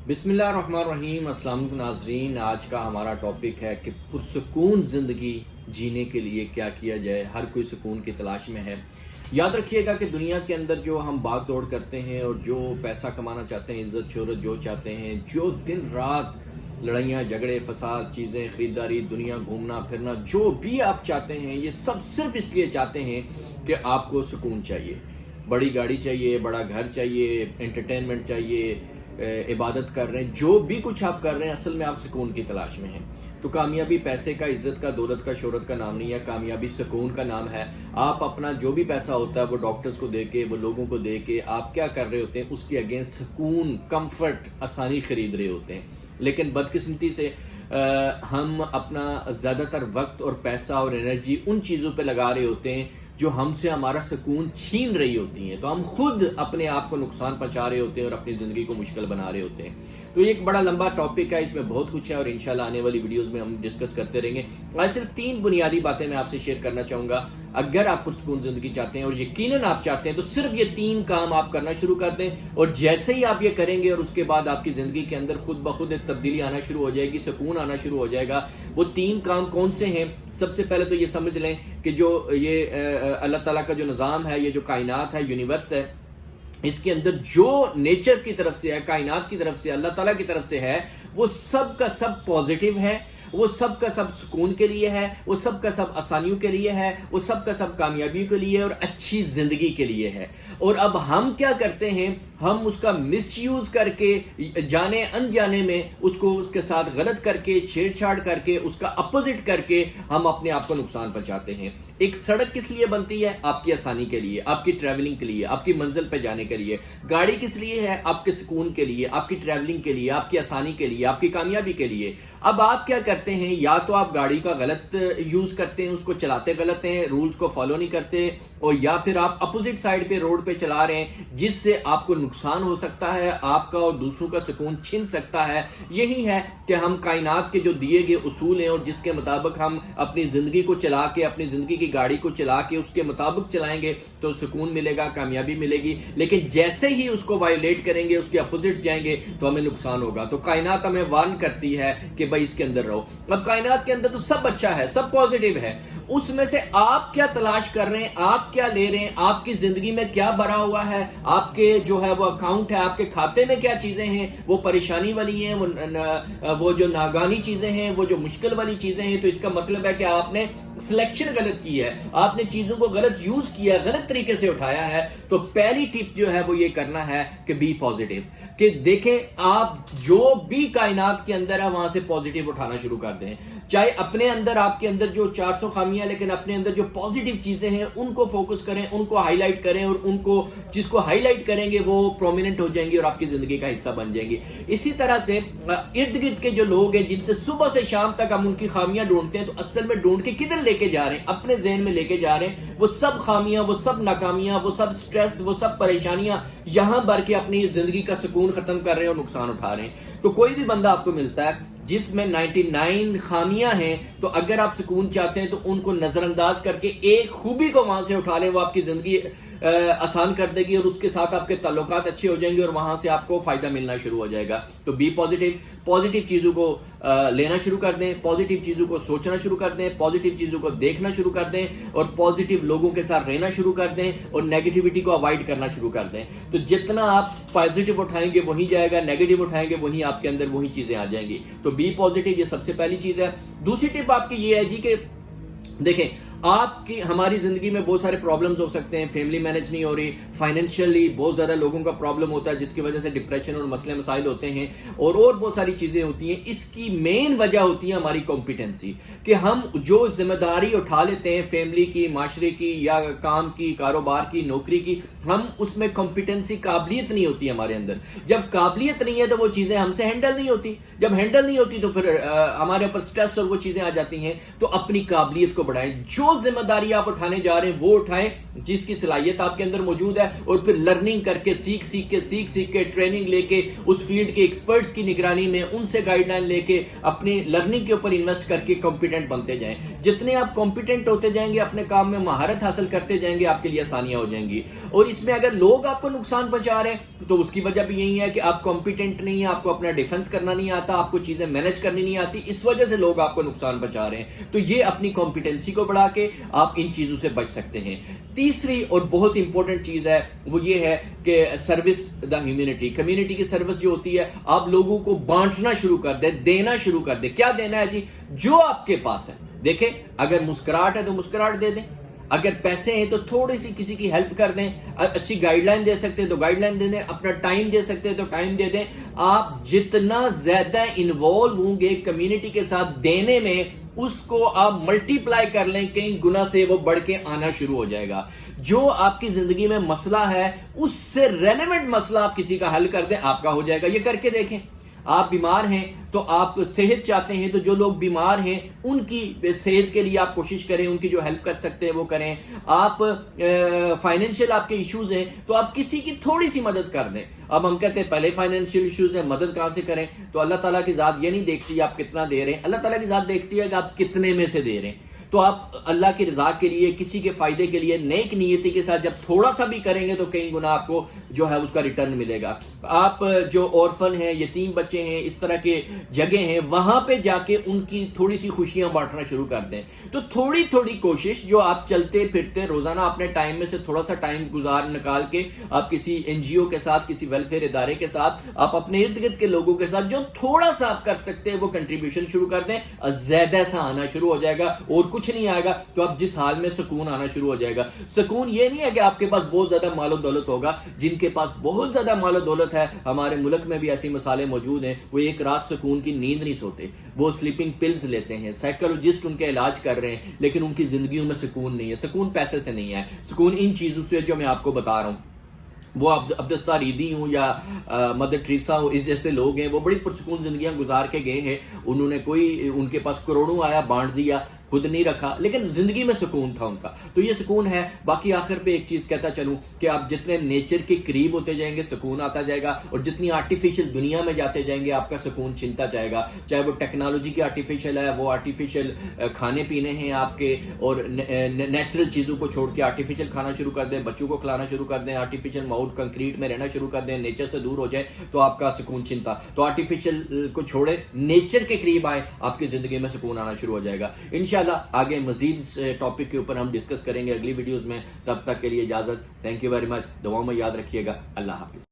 बिस्मिल्लाहिर्रहमानिर्रहीम। अस्सलाम वालेकुम नाज़रीन। आज का हमारा टॉपिक है कि पुरसुकून ज़िंदगी जीने के लिए क्या किया जाए। हर कोई सुकून की तलाश में है। याद रखिएगा कि दुनिया के अंदर जो हम भाग दौड़ करते हैं और जो पैसा कमाना चाहते हैं, इज्जत शोहरत जो चाहते हैं, जो दिन रात लड़ाइयाँ झगड़े फसाद चीज़ें खरीदारी दुनिया घूमना फिरना जो भी आप चाहते हैं, ये सब सिर्फ इसलिए चाहते हैं कि आपको सुकून चाहिए। बड़ी गाड़ी चाहिए, बड़ा घर चाहिए, एंटरटेनमेंट चाहिए, इबादत कर रहे हैं, जो भी कुछ आप कर रहे हैं असल में आप सुकून की तलाश में हैं। तो कामयाबी पैसे का, इज्जत का, दौलत का, शोहरत का नाम नहीं है। कामयाबी सुकून का नाम है। आप अपना जो भी पैसा होता है वो डॉक्टर्स को दे के, वो लोगों को दे के आप क्या कर रहे होते हैं, उसके अगेंस्ट सुकून, कंफर्ट, आसानी खरीद रहे होते हैं। लेकिन बदकिस्मती से हम अपना ज़्यादातर वक्त और पैसा और एनर्जी उन चीज़ों पे लगा रहे होते हैं जो हमसे हमारा सुकून छीन रही होती हैं। तो हम खुद अपने आप को नुकसान पहुंचा रहे होते हैं और अपनी ज़िंदगी को मुश्किल बना रहे होते हैं। तो ये एक बड़ा लंबा टॉपिक है, इसमें बहुत कुछ है और इंशाल्लाह आने वाली वीडियोस में हम डिस्कस करते रहेंगे। आज सिर्फ 3 बुनियादी बातें मैं आपसे शेयर करना चाहूँगा। अगर आप पुरसुकून ज़िंदगी चाहते हैं और यकीनन आप चाहते हैं तो सिर्फ ये 3 काम आप करना शुरू कर दें और जैसे ही आप ये करेंगे और उसके बाद आपकी ज़िंदगी के अंदर खुद ब खुद एक तब्दीली आना शुरू हो जाएगी, सुकून आना शुरू हो जाएगा। वो 3 काम कौन से हैं? सबसे पहले तो ये समझ लें कि जो ये अल्लाह ताला का जो निज़ाम है, ये जो कायनात है, यूनिवर्स है, इसके अंदर जो नेचर की तरफ से है, कायनात की तरफ से, अल्लाह ताला की तरफ से है, वो सब का सब पॉजिटिव है। वो सब का सब सुकून के लिए है, वो सब का सब आसानियों के लिए है, वो सब का सब कामयाबियों के लिए और अच्छी जिंदगी के लिए है। और अब हम क्या करते हैं, हम उसका मिसयूज करके जाने अनजाने में उसको उसके साथ गलत करके, छेड़छाड़ करके, उसका अपोजिट करके हम अपने आप को नुकसान पहुंचाते हैं। एक सड़क किस लिए बनती है? आपकी आसानी के लिए, आपकी ट्रैवलिंग के लिए, आपकी मंजिल पे जाने के लिए। गाड़ी किस लिए है? आपके सुकून के लिए, आपकी ट्रैवलिंग के लिए, आपकी आसानी के लिए, आपकी कामयाबी के लिए। अब आप क्या करते हैं, या तो आप गाड़ी का गलत यूज करते हैं, उसको चलाते गलत हैं, रूल्स को फॉलो नहीं करते, और या फिर आप अपोजिट साइड पे रोड पे चला रहे हैं जिससे आपको नुकसान हो सकता है, आपका और दूसरों का सुकून छिन सकता है। यही है कि हम कायनात के जो दिए गए उसूल हैं और जिसके मुताबिक हम अपनी जिंदगी को चला के, अपनी जिंदगी की गाड़ी को चला के उसके मुताबिक चलाएंगे तो सुकून मिलेगा, कामयाबी मिलेगी। लेकिन जैसे ही उसको वायोलेट करेंगे, उसके अपोजिट जाएंगे तो हमें नुकसान होगा। तो कायनात हमें वार्न करती है कि भाई इसके अंदर रहो। अब कायनात के अंदर तो सब अच्छा है, सब पॉजिटिव है, उसमें से आप क्या तलाश कर रहे हैं, आप क्या ले रहे हैं, आपकी जिंदगी में क्या भरा हुआ है, आपके जो है वो अकाउंट है, आपके खाते में क्या चीजें हैं, वो परेशानी वाली हैं, वो जो नागानी चीजें हैं, वो जो मुश्किल वाली चीजें हैं। तो इसका मतलब है कि आपने सिलेक्शन गलत की है, आपने चीजों को गलत यूज किया, गलत तरीके से उठाया है। तो पहली टिप जो है वो ये करना है कि बी पॉजिटिव, कि देखें आप जो भी कायनात के अंदर है वहां से पॉजिटिव उठाना शुरू कर दें। चाहे अपने अंदर, आपके अंदर जो 400 खामियां, लेकिन अपने अंदर जो पॉजिटिव चीजें हैं उनको फोकस करें, उनको हाईलाइट करें, और उनको जिसको हाईलाइट करेंगे वो प्रोमिनेंट हो जाएंगे और आपकी जिंदगी का हिस्सा बन जाएंगी। इसी तरह से इर्द गिर्द के जो लोग हैं जिनसे सुबह से शाम तक हम उनकी खामियां ढूंढते हैं, तो असल में ढूंढ के किधर लेके जा रहे हैं, अपने ज़हन में लेके जा रहे हैं। वो सब खामियां, वो सब नाकामियां, वो सब स्ट्रेस, वो सब परेशानियां यहां भर के अपनी जिंदगी का सुकून खत्म कर रहे हैं और नुकसान उठा रहे हैं। तो कोई भी बंदा आपको मिलता है जिसमें 99 खामियां हैं, तो अगर आप सुकून चाहते हैं तो उनको नजरअंदाज करके एक खूबी को वहां से उठा लें, वो आपकी जिंदगी आसान कर देगी और उसके साथ आपके ताल्लुकात अच्छे हो जाएंगे और वहां से आपको फायदा मिलना शुरू हो जाएगा। तो बी पॉजिटिव, पॉजिटिव चीजों को लेना शुरू कर दें, पॉजिटिव चीजों को सोचना शुरू कर दें, पॉजिटिव चीजों को देखना शुरू कर दें और पॉजिटिव लोगों के साथ रहना शुरू कर दें और नेगेटिविटी को अवॉइड करना शुरू कर दें। तो जितना आप पॉजिटिव उठाएंगे वही जाएगा, नेगेटिव उठाएंगे वही आपके अंदर वही चीजें आ जाएंगी। तो बी पॉजिटिव, ये सबसे पहली चीज है। दूसरी टिप आपकी ये है जी कि देखें, आपकी हमारी जिंदगी में बहुत सारे प्रॉब्लम्स हो सकते हैं, फैमिली मैनेज नहीं हो रही, फाइनेंशियली बहुत ज्यादा लोगों का प्रॉब्लम होता है जिसकी वजह से डिप्रेशन और मसले मसाइल होते हैं और बहुत सारी चीजें होती हैं। इसकी मेन वजह होती है हमारी कॉम्पिटेंसी, कि हम जो जिम्मेदारी उठा लेते हैं फैमिली की, माशरे की या काम की, कारोबार की, नौकरी की, हम उसमें कॉम्पिटेंसी, काबिलियत नहीं होती हमारे अंदर। जब काबिलियत नहीं है तो वो चीजें हमसे हैंडल नहीं होती, जब हैंडल नहीं होती तो फिर हमारे ऊपर स्ट्रेस और वो चीजें आ जाती हैं। तो अपनी काबिलियत को बढ़ाएं, जो जिम्मेदारी आप उठाने जा रहे हैं वो उठाएं जिसकी सलाहियत आपके अंदर मौजूद है, और फिर लर्निंग करके, सीख सीख के ट्रेनिंग लेके, उस फील्ड के एक्सपर्ट्स की निगरानी में उनसे गाइडलाइन लेके अपनी लर्निंग के ऊपर इन्वेस्ट करके कॉम्पिटेंट बनते जाएं। जितने आप कॉम्पिटेंट होते जाएंगे, अपने काम में महारत हासिल करते जाएंगे, आपके लिए आसानियां हो जाएंगी। اور اس میں اگر لوگ آپ کو نقصان پہنچا رہے ہیں تو اس کی وجہ بھی یہی ہے کہ آپ کمپیٹنٹ نہیں ہیں, آپ کو اپنا ڈیفنس کرنا نہیں آتا, آپ کو چیزیں مینج کرنی نہیں آتی, اس وجہ سے لوگ آپ کو نقصان پہنچا رہے ہیں. تو یہ اپنی کمپیٹنسی کو بڑھا کے آپ ان چیزوں سے بچ سکتے ہیں. تیسری اور بہت امپورٹنٹ چیز ہے وہ یہ ہے کہ سروس دا ہیومینٹی. کمیونٹی کی سروس جو ہوتی ہے, آپ لوگوں کو بانٹنا شروع کر دیں, دینا شروع کر دیں. کیا دینا ہے جی؟ جو آپ کے پاس ہے. دیکھیں, اگر مسکراہٹ ہے تو مسکراہٹ دے دیں, اگر پیسے ہیں تو تھوڑی سی کسی کی ہیلپ کر دیں, اچھی گائیڈ لائن دے سکتے ہیں تو گائیڈ لائن دے دیں, اپنا ٹائم دے سکتے ہیں تو ٹائم دے دیں. آپ جتنا زیادہ انوالو ہوں گے کمیونٹی کے ساتھ دینے میں, اس کو آپ ملٹی پلائی کر لیں, کئی گنا سے وہ بڑھ کے آنا شروع ہو جائے گا. جو آپ کی زندگی میں مسئلہ ہے اس سے ریلیونٹ مسئلہ آپ کسی کا حل کر دیں, آپ کا ہو جائے گا. یہ کر کے دیکھیں. آپ بیمار ہیں تو آپ صحت چاہتے ہیں, تو جو لوگ بیمار ہیں ان کی صحت کے لیے آپ کوشش کریں, ان کی جو ہیلپ کر سکتے ہیں وہ کریں. آپ فائنینشیل آپ کے ایشوز ہیں تو آپ کسی کی تھوڑی سی مدد کر دیں. اب ہم کہتے ہیں پہلے فائنینشیل ایشوز ہیں, مدد کہاں سے کریں؟ تو اللہ تعالیٰ کی ذات یہ نہیں دیکھتی آپ کتنا دے رہے ہیں, اللہ تعالیٰ کی ذات دیکھتی ہے کہ آپ کتنے میں سے دے رہے ہیں. تو آپ اللہ کی رضا کے لیے, کسی کے فائدے کے لیے نیک نیتی کے ساتھ جب تھوڑا سا بھی کریں گے تو کئی گنا آپ کو جو ہے اس کا ریٹرن ملے گا. آپ جو اورفن ہیں, یتیم بچے ہیں, اس طرح کے جگہ ہیں, وہاں پہ جا کے ان کی تھوڑی سی خوشیاں بانٹنا شروع کر دیں. تو تھوڑی تھوڑی کوشش, جو آپ چلتے پھرتے روزانہ اپنے ٹائم میں سے تھوڑا سا ٹائم نکال کے آپ کسی این جی او کے ساتھ, کسی ویلفیئر ادارے کے ساتھ, آپ اپنے ارد گرد کے لوگوں کے ساتھ جو تھوڑا سا آپ کر سکتے ہیں وہ کنٹریبیوشن شروع کر دیں. زیادہ سا آنا شروع ہو جائے گا اور کچھ نہیں آئے گا تو آپ جس حال میں سکون آنا شروع ہو جائے گا. سکون یہ نہیں ہے کہ آپ کے پاس بہت زیادہ مال و دولت ہوگا. جن کے پاس بہت زیادہ مال و دولت ہے, ہمارے ملک میں بھی ایسی مثالیں موجود ہیں, وہ ایک رات سکون کی نیند نہیں سوتے, وہ سلیپنگ پلز لیتے ہیں, سائیکولوجسٹ ان کے علاج کر رہے ہیں, لیکن ان کی زندگیوں میں سکون نہیں ہے. سکون پیسے سے نہیں ہے, سکون ان چیزوں سے جو میں آپ کو بتا رہا ہوں. وہ عبدالستار ایدی ہوں یا مدر ٹریسا ہوں, اس جیسے لوگ ہیں, وہ بڑی پرسکون زندگیاں گزار کے گئے ہیں. انہوں نے کوئی, ان کے پاس کروڑوں آیا بانٹ دیا, خود نہیں رکھا, لیکن زندگی میں سکون تھا ان کا. تو یہ سکون ہے. باقی آخر پہ ایک چیز کہتا چلوں کہ آپ جتنے نیچر کے قریب ہوتے جائیں گے سکون آتا جائے گا, اور جتنی آرٹیفیشل دنیا میں جاتے جائیں گے آپ کا سکون چھنتا جائے گا. چاہے وہ ٹیکنالوجی کی آرٹیفیشل ہے, وہ آرٹیفیشل کھانے پینے ہیں آپ کے, اور نیچرل چیزوں کو چھوڑ کے آرٹیفیشل کھانا شروع کر دیں, بچوں کو کھلانا شروع کر دیں, آرٹیفیشل ماحول کنکریٹ میں رہنا شروع کر دیں, نیچر سے دور ہو جائیں تو آپ کا سکون چھنتا. تو آرٹیفیشل کو چھوڑیں, نیچر کے قریب آئیں, آپ کی زندگی میں سکون آنا شروع ہو جائے گا. انشاءاللہ آگے مزید ٹاپک کے اوپر ہم ڈسکس کریں گے اگلی ویڈیوز میں. تب تک کے لیے اجازت. Thank you very much. دعاؤں میں یاد رکھیے گا. اللہ حافظ.